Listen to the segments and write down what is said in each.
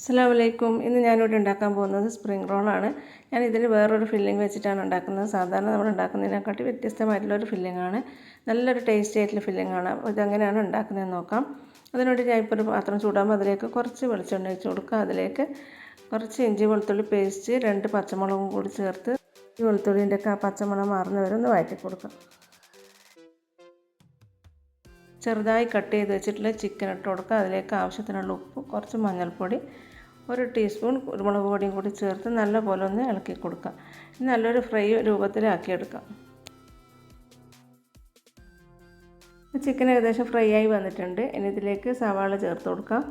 അസ്സലാമു അലൈക്കും. ഇന്ന് ഞാനിവിടെ ഉണ്ടാക്കാൻ പോകുന്നത് സ്പ്രിംഗ് റോളാണ്. ഞാൻ ഇതിന് വേറൊരു ഫില്ലിംഗ് വെച്ചിട്ടാണ് ഉണ്ടാക്കുന്നത്. സാധാരണ നമ്മൾ ഉണ്ടാക്കുന്നതിനെക്കാട്ടി വ്യത്യസ്തമായിട്ടുള്ളൊരു ഫില്ലിങ്ങാണ്. നല്ലൊരു ടേസ്റ്റി ആയിട്ടുള്ള ഫില്ലിങ്ങാണ്. അപ്പോൾ ഇതെങ്ങനെയാണ് ഉണ്ടാക്കുന്നതെന്ന് നോക്കാം. അതിനോട് ഞാൻ ഇപ്പോൾ ഒരു പാത്രം ചൂടാകുമ്പോൾ അതിലേക്ക് കുറച്ച് വെളിച്ചെണ്ണ ഒഴിച്ച് കൊടുക്കുക. അതിലേക്ക് കുറച്ച് ഇഞ്ചി വെളുത്തുള്ളി പേസ്റ്റ്, 2 പച്ചമുളകും കൂടി ചേർത്ത് ഈ വെളുത്തുള്ളിൻ്റെയൊക്കെ ആ പച്ചമണം മാറുന്നവരെ ഒന്ന് വഴറ്റി കൊടുക്കാം. ചെറുതായി കട്ട് ചെയ്ത് വെച്ചിട്ടുള്ള ചിക്കൻ ഇട്ട് കൊടുക്കുക. അതിലേക്ക് ആവശ്യത്തിനുള്ള ഉപ്പ്, കുറച്ച് മഞ്ഞൾപ്പൊടി, 1 ടീസ്പൂൺ കുരുമുളക് പൊടിയും കൂടി ചേർത്ത് നല്ലപോലെ ഒന്ന് ഇളക്കി കൊടുക്കുക. നല്ലൊരു ഫ്രൈ രൂപത്തിലാക്കിയെടുക്കാം. ചിക്കൻ ഏകദേശം ഫ്രൈ ആയി വന്നിട്ടുണ്ട്. ഇനി ഇതിലേക്ക് സവാള ചേർത്ത് കൊടുക്കാം.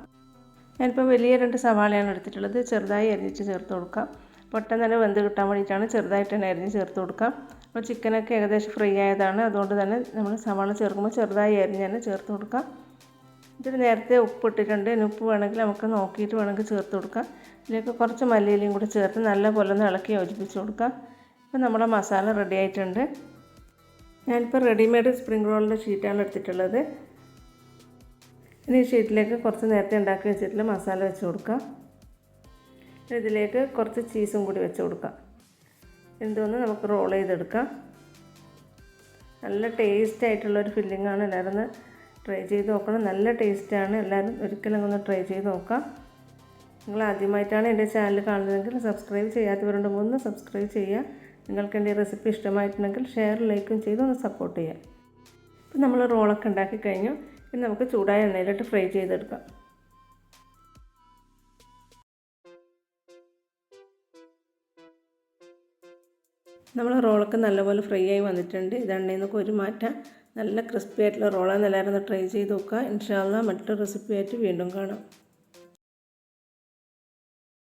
ഞാനിപ്പോൾ വലിയ 2 സവാളയാണ് എടുത്തിട്ടുള്ളത്. ചെറുതായി അരിഞ്ഞിട്ട് ചേർത്ത് കൊടുക്കാം. പെട്ടെന്ന് തന്നെ വെന്ത് കിട്ടാൻ വേണ്ടിയിട്ടാണ് ചെറുതായിട്ട് തന്നെ അരിഞ്ഞ് ചേർത്ത് കൊടുക്കാം. അപ്പോൾ ചിക്കനൊക്കെ ഏകദേശം ഫ്രൈ ആയതാണ്. അതുകൊണ്ട് തന്നെ നമ്മൾ സവാള ചേർക്കുമ്പോൾ ചെറുതായി അരിഞ്ഞ് തന്നെ ചേർത്ത് കൊടുക്കാം. ഇതിൽ നേരത്തെ ഉപ്പ് ഇട്ടിട്ടുണ്ട്. ഇനി ഉപ്പ് വേണമെങ്കിൽ നമുക്ക് നോക്കിയിട്ട് വേണമെങ്കിൽ ചേർത്ത് കൊടുക്കാം. ഇതിലേക്ക് കുറച്ച് മല്ലിയിലയും കൂടി ചേർത്ത് നല്ലപോലെ ഒന്ന് ഇളക്കി യോജിപ്പിച്ച് കൊടുക്കാം. ഇപ്പോൾ നമ്മുടെ മസാല റെഡി ആയിട്ടുണ്ട്. ഞാനിപ്പോൾ റെഡിമെയ്ഡ് സ്പ്രിംഗ് റോളിൻ്റെ ഷീറ്റാണ് എടുത്തിട്ടുള്ളത്. ഇനി ഈ ഷീറ്റിലേക്ക് കുറച്ച് നേരത്തെ ഉണ്ടാക്കി വെച്ചിട്ടുള്ള മസാല വെച്ച് കൊടുക്കാം. ഇതിലേക്ക് കുറച്ച് ചീസും കൂടി വെച്ച് കൊടുക്കാം. എന്തോന്ന് നമുക്ക് റോൾ ചെയ്തെടുക്കാം. നല്ല ടേസ്റ്റ് ആയിട്ടുള്ളൊരു ഫില്ലിങ്ങാണ്. എല്ലാവരും ഒന്ന് ട്രൈ ചെയ്ത് നോക്കണം. നല്ല ടേസ്റ്റാണ്. എല്ലാവരും ഒരിക്കലും ഒന്ന് ട്രൈ ചെയ്ത് നോക്കാം. നിങ്ങൾ ആദ്യമായിട്ടാണ് എൻ്റെ ചാനൽ കാണുന്നതെങ്കിൽ സബ്സ്ക്രൈബ് ചെയ്യാത്തവരുണ്ടെങ്കിൽ ഒന്ന് സബ്സ്ക്രൈബ് ചെയ്യുക. നിങ്ങൾക്ക് എൻ്റെ റെസിപ്പി ഇഷ്ടമായിട്ടുണ്ടെങ്കിൽ ഷെയർ ലൈക്കും ചെയ്ത് ഒന്ന് സപ്പോർട്ട് ചെയ്യുക. ഇപ്പം നമ്മൾ റോളൊക്കെ ഉണ്ടാക്കി കഴിഞ്ഞു. ഇനി നമുക്ക് ചൂടായ എണ്ണയിലിട്ട് ഫ്രൈ ചെയ്തെടുക്കാം. നമ്മൾ റോളൊക്കെ നല്ലപോലെ ഫ്രൈ ആയി വന്നിട്ടുണ്ട്. ഇത് എണ്ണയിൽ നിന്ന് കോരി മാറ്റാം. നല്ല ക്രിസ്പി ആയിട്ടുള്ള റോളാണ്. എല്ലാവരും ഒന്ന് ട്രൈ ചെയ്ത് നോക്കുക. ഇൻഷാ അല്ലാഹ് മറ്റൊരു റെസിപ്പി ആയിട്ട് വീണ്ടും കാണാം.